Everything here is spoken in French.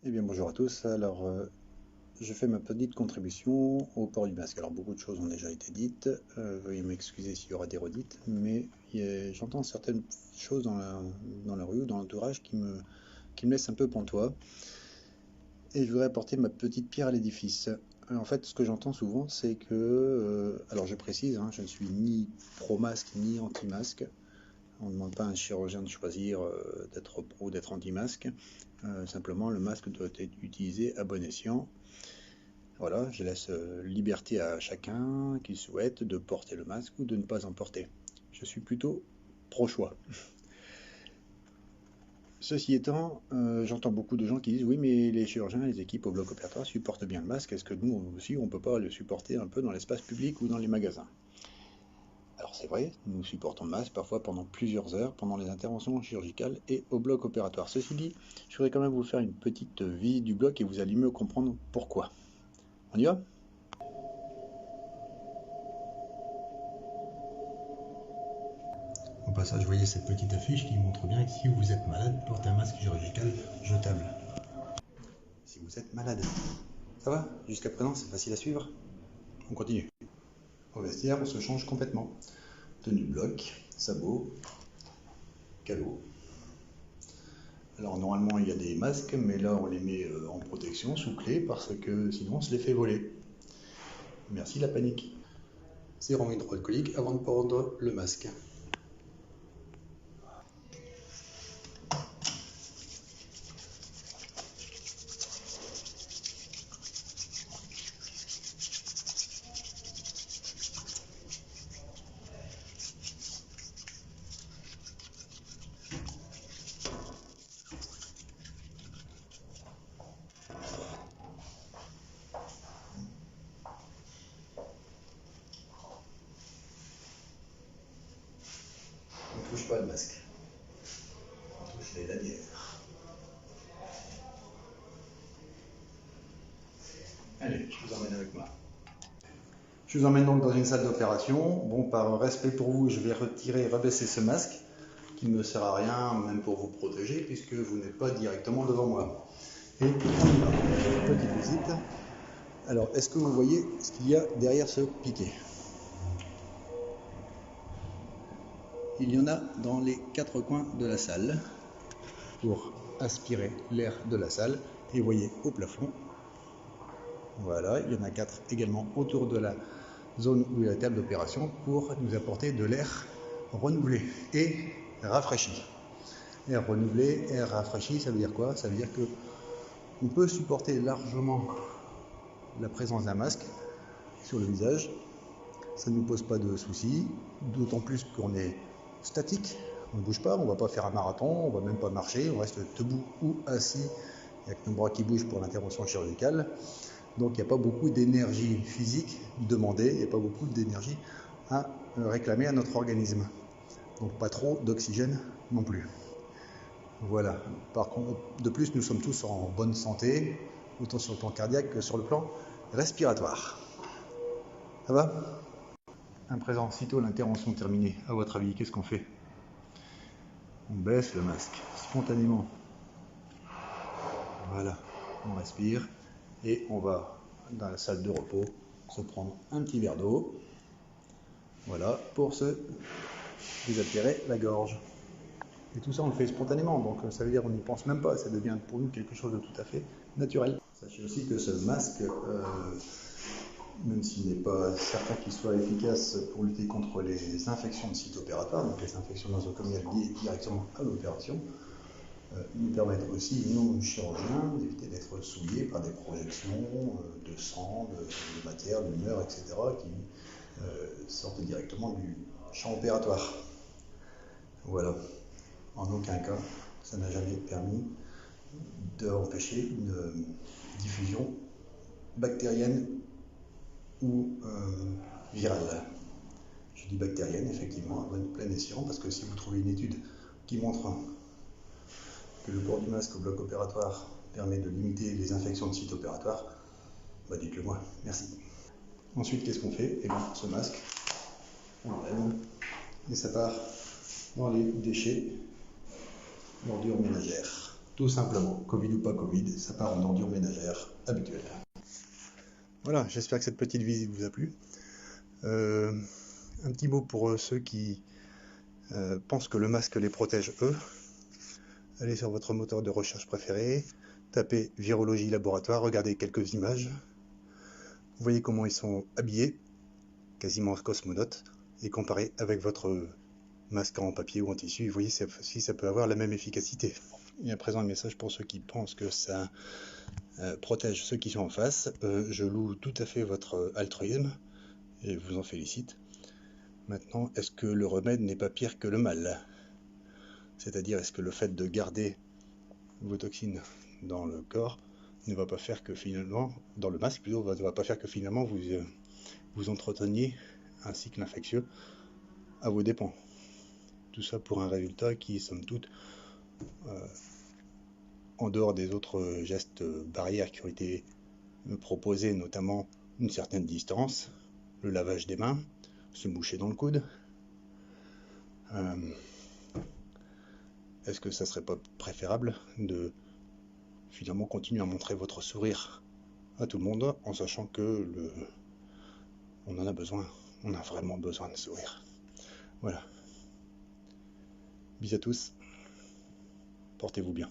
Eh bien bonjour à tous, alors je fais ma petite contribution au port du masque. Alors beaucoup de choses ont déjà été dites, veuillez m'excuser s'il y aura des redites, mais j'entends certaines choses dans la rue ou dans l'entourage qui me laissent un peu pantois, et je voudrais apporter ma petite pierre à l'édifice. En fait, ce que j'entends souvent, c'est que, alors je précise, hein, je ne suis ni pro-masque ni anti-masque. On ne demande pas à un chirurgien de choisir d'être pro ou d'être anti-masque. Simplement, le masque doit être utilisé à bon escient. Voilà, je laisse liberté à chacun qui souhaite de porter le masque ou de ne pas en porter. Je suis plutôt pro-choix. Ceci étant, j'entends beaucoup de gens qui disent oui, mais les chirurgiens, les équipes au bloc opératoire supportent bien le masque. Est-ce que nous aussi, on ne peut pas le supporter un peu dans l'espace public ou dans les magasins? Alors c'est vrai, nous supportons le masque parfois pendant plusieurs heures, pendant les interventions chirurgicales et au bloc opératoire. Ceci dit, je voudrais quand même vous faire une petite visite du bloc et vous allez mieux comprendre pourquoi. On y va? Au passage, vous voyez cette petite affiche qui montre bien que si vous êtes malade, portez un masque chirurgical jetable. Si vous êtes malade. Ça va? Jusqu'à présent, c'est facile à suivre? On continue. Au vestiaire, on se change complètement. Tenue bloc, sabots, calot. Alors normalement, il y a des masques, mais là, on les met en protection, sous clé, parce que sinon, on se les fait voler. Merci la panique. Sérum hydroalcoolique avant de prendre le masque. On ne touche pas le masque. On touche les lanières. Allez, je vous emmène avec moi. Je vous emmène donc dans une salle d'opération. Bon, par respect pour vous, je vais retirer et rebaisser ce masque qui ne me sert à rien, même pour vous protéger, puisque vous n'êtes pas directement devant moi. Et on y va. Petite visite. Alors, est-ce que vous voyez ce qu'il y a derrière ce piquet? Il y en a dans les quatre coins de la salle pour aspirer l'air de la salle. Et vous voyez au plafond, voilà, il y en a quatre également autour de la zone où il y a la table d'opération pour nous apporter de l'air renouvelé et rafraîchi. Air renouvelé, air rafraîchi, ça veut dire quoi? Ça veut dire que on peut supporter largement la présence d'un masque sur le visage. Ça ne nous pose pas de soucis, d'autant plus qu'on est statique, on ne bouge pas, on ne va pas faire un marathon, on ne va même pas marcher, on reste debout ou assis, il n'y a que nos bras qui bougent pour l'intervention chirurgicale. Donc il n'y a pas beaucoup d'énergie physique demandée, il n'y a pas beaucoup d'énergie à réclamer à notre organisme. Donc pas trop d'oxygène non plus. Voilà. Par contre, de plus, nous sommes tous en bonne santé, autant sur le plan cardiaque que sur le plan respiratoire. Ça va? À présent, sitôt l'intervention terminée, à votre avis, qu'est-ce qu'on fait? On baisse le masque spontanément. Voilà, on respire et on va dans la salle de repos se prendre un petit verre d'eau. Voilà, pour se désaltérer la gorge. Et tout ça, on le fait spontanément, donc ça veut dire qu'on n'y pense même pas, ça devient pour nous quelque chose de tout à fait naturel. Sachez aussi que ce masque, même s'il n'est pas certain qu'il soit efficace pour lutter contre les infections de site opératoire, donc les infections nosocomiales liées directement à l'opération, nous permettent aussi, nous chirurgiens, d'éviter d'être souillés par des projections de sang, de matière, d'humeur, etc., qui sortent directement du champ opératoire. Voilà. En aucun cas, ça n'a jamais permis d'empêcher une diffusion bactérienne ou virale. Je dis bactérienne, effectivement, à bon plein escient, parce que si vous trouvez une étude qui montre que le port du masque au bloc opératoire permet de limiter les infections de site opératoire, bah dites-le moi, merci. Ensuite, qu'est-ce qu'on fait? Eh bien, ce masque, on l'enlève et ça part dans les déchets, l'ordure ménagère. Tout simplement, Covid ou pas Covid, ça part en ordure ménagère habituelle. Voilà, j'espère que cette petite visite vous a plu. Un petit mot pour ceux qui pensent que le masque les protège eux. Allez sur votre moteur de recherche préféré, tapez virologie laboratoire, regardez quelques images. Vous voyez comment ils sont habillés, quasiment cosmonautes, et comparez avec votre masque en papier ou en tissu, vous voyez si ça peut avoir la même efficacité. Et à présent un message pour ceux qui pensent que ça protège ceux qui sont en face. Je loue tout à fait votre altruisme et vous en félicite. Maintenant, est-ce que le remède n'est pas pire que le mal? C'est-à-dire, est-ce que le fait de garder vos toxines dans le corps ne va pas faire que finalement, dans le masque plutôt, ne va pas faire que finalement vous entreteniez un cycle infectieux à vos dépens. Tout ça pour un résultat qui, somme toute, en dehors des autres gestes barrières qui ont été proposés, notamment une certaine distance, le lavage des mains, se moucher dans le coude, est-ce que ça serait pas préférable de finalement continuer à montrer votre sourire à tout le monde en sachant que on en a besoin, on a vraiment besoin de sourire. Voilà. Bisous à tous, portez-vous bien.